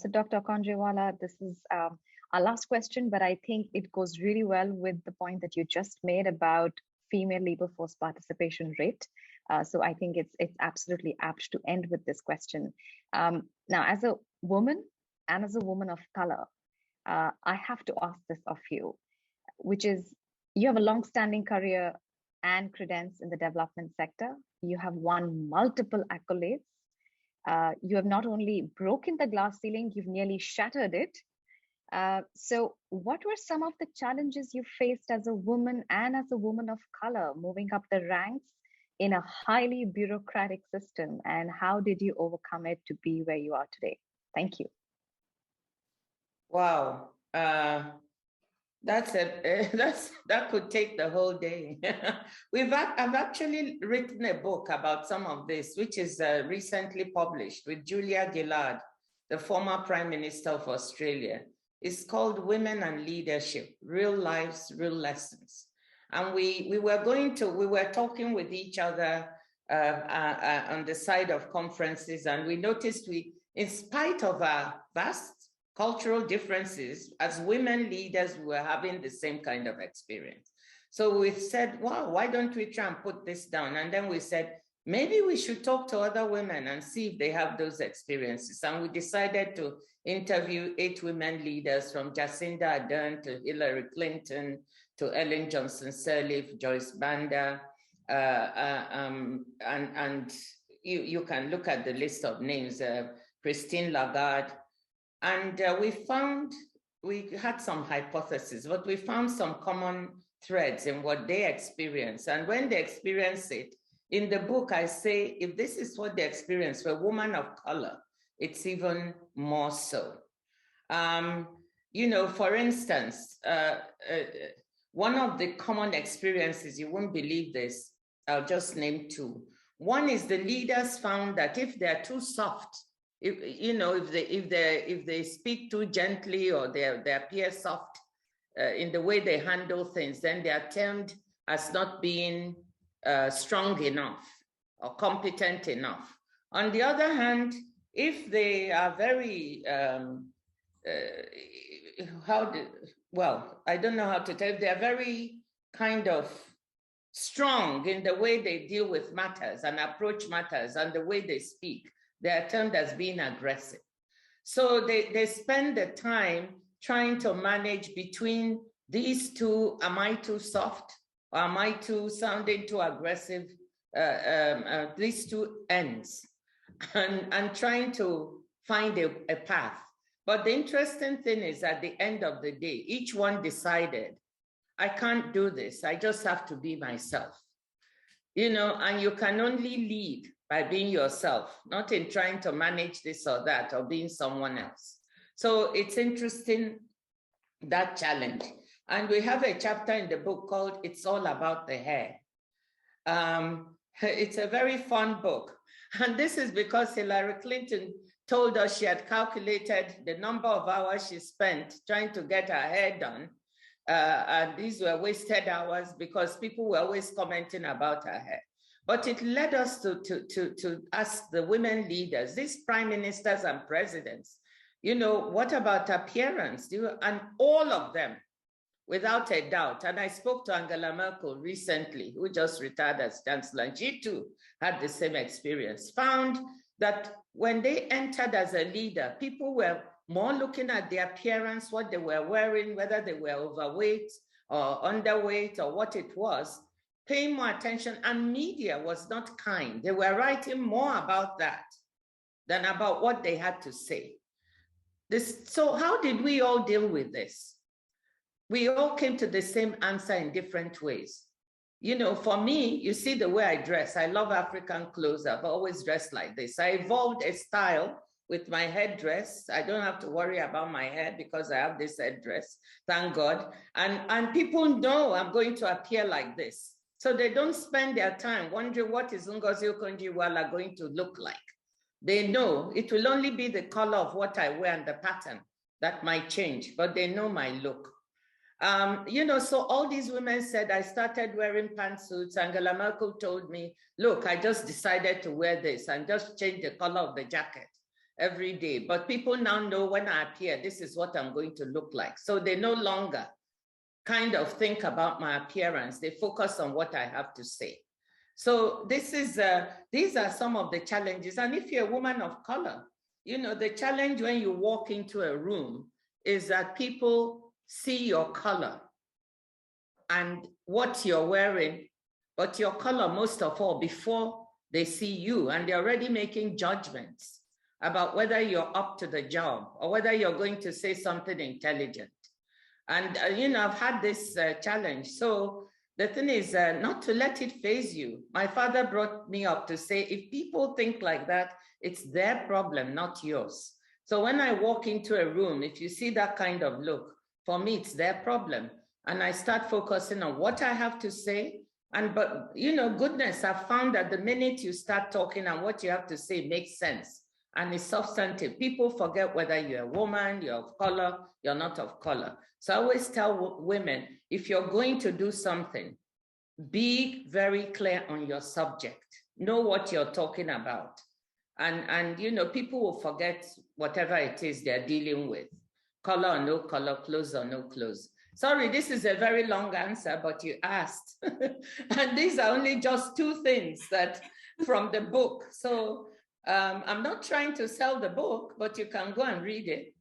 So Dr. Okonjo-Iweala, this is our last question, but I think it goes really well with the point that you just made about female labor force participation rate. So I think it's absolutely apt to end with this question. Now, as a woman and as a woman of color, I have to ask this of you, which is, you have a long-standing career and credence in the development sector. You have won multiple accolades. You have not only broken the glass ceiling, you've nearly shattered it. So what were some of the challenges you faced as a woman and as a woman of color moving up the ranks in a highly bureaucratic system, and how did you overcome it to be where you are today? Thank you. Wow. That could take the whole day. I've actually written a book about some of this, which is recently published with Julia Gillard, the former Prime Minister of Australia. It's called Women and Leadership: Real Lives, Real Lessons. And we were talking with each other on the side of conferences, and we noticed in spite of our vast cultural differences, as women leaders, we were having the same kind of experience. So we said, wow, why don't we try and put this down? And then we said, maybe we should talk to other women and see if they have those experiences. And we decided to interview 8 women leaders, from Jacinda Ardern to Hillary Clinton to Ellen Johnson Sirleaf, Joyce Banda, and you can look at the list of names, Christine Lagarde. And we had some hypotheses, but we found some common threads in what they experience. And when they experience it, in the book, I say, if this is what they experience for a woman of color, it's even more so. For instance, one of the common experiences, you won't believe this, I'll just name 2. One is the leaders found that if they're too soft, if they speak too gently, or they appear soft in the way they handle things, then they are termed as not being strong enough or competent enough. On the other hand, if they are very, I don't know how to tell, they are very kind of strong in the way they deal with matters and approach matters and the way they speak, they are termed as being aggressive. So they spend the time trying to manage between these two. Am I too soft? Or am I sounding too aggressive? These two ends, and trying to find a path. But the interesting thing is, at the end of the day, each one decided, I can't do this. I just have to be myself. And you can only lead by being yourself, not in trying to manage this or that or being someone else. So it's interesting, that challenge. And we have a chapter in the book called It's All About the Hair. It's a very fun book. And this is because Hillary Clinton told us she had calculated the number of hours she spent trying to get her hair done. And these were wasted hours because people were always commenting about her hair. But it led us to ask the women leaders, these prime ministers and presidents, what about appearance? And all of them, without a doubt, and I spoke to Angela Merkel recently, who just retired as chancellor, and she too had the same experience, found that when they entered as a leader, people were more looking at the appearance, what they were wearing, whether they were overweight or underweight or what it was, paying more attention, and media was not kind. They were writing more about that than about what they had to say. So how did we all deal with this? We all came to the same answer in different ways. For me, you see the way I dress. I love African clothes. I've always dressed like this. I evolved a style with my headdress. I don't have to worry about my hair because I have this headdress, thank God. And people know I'm going to appear like this. So they don't spend their time wondering what is Ngozi Okonjo-Iweala going to look like. They know it will only be the color of what I wear and the pattern that might change, but they know my look. So all these women said, I started wearing pantsuits. Angela Merkel told me, look, I just decided to wear this and just change the color of the jacket. every day. But people now know when I appear, this is what I'm going to look like. So they no longer kind of think about my appearance. They focus on what I have to say. So these are some of the challenges. And if you're a woman of color, you know, the challenge when you walk into a room is that people see your color and what you're wearing, but your color most of all before they see you, and they're already making judgments about whether you're up to the job or whether you're going to say something intelligent. And, you know, I've had this challenge. So the thing is not to let it faze you. My father brought me up to say, if people think like that, it's their problem, not yours. So when I walk into a room, if you see that kind of look, for me, it's their problem. And I start focusing on what I have to say. But, you know, goodness, I've found that the minute you start talking and what you have to say makes sense and is substantive, people forget whether you're a woman, you're of color, you're not of color. So I always tell women, if you're going to do something, be very clear on your subject. Know what you're talking about. And you know, people will forget whatever it is they're dealing with. Color or no color, clothes or no clothes. Sorry, this is a very long answer, but you asked. And these are only just two things that from the book. So I'm not trying to sell the book, but you can go and read it.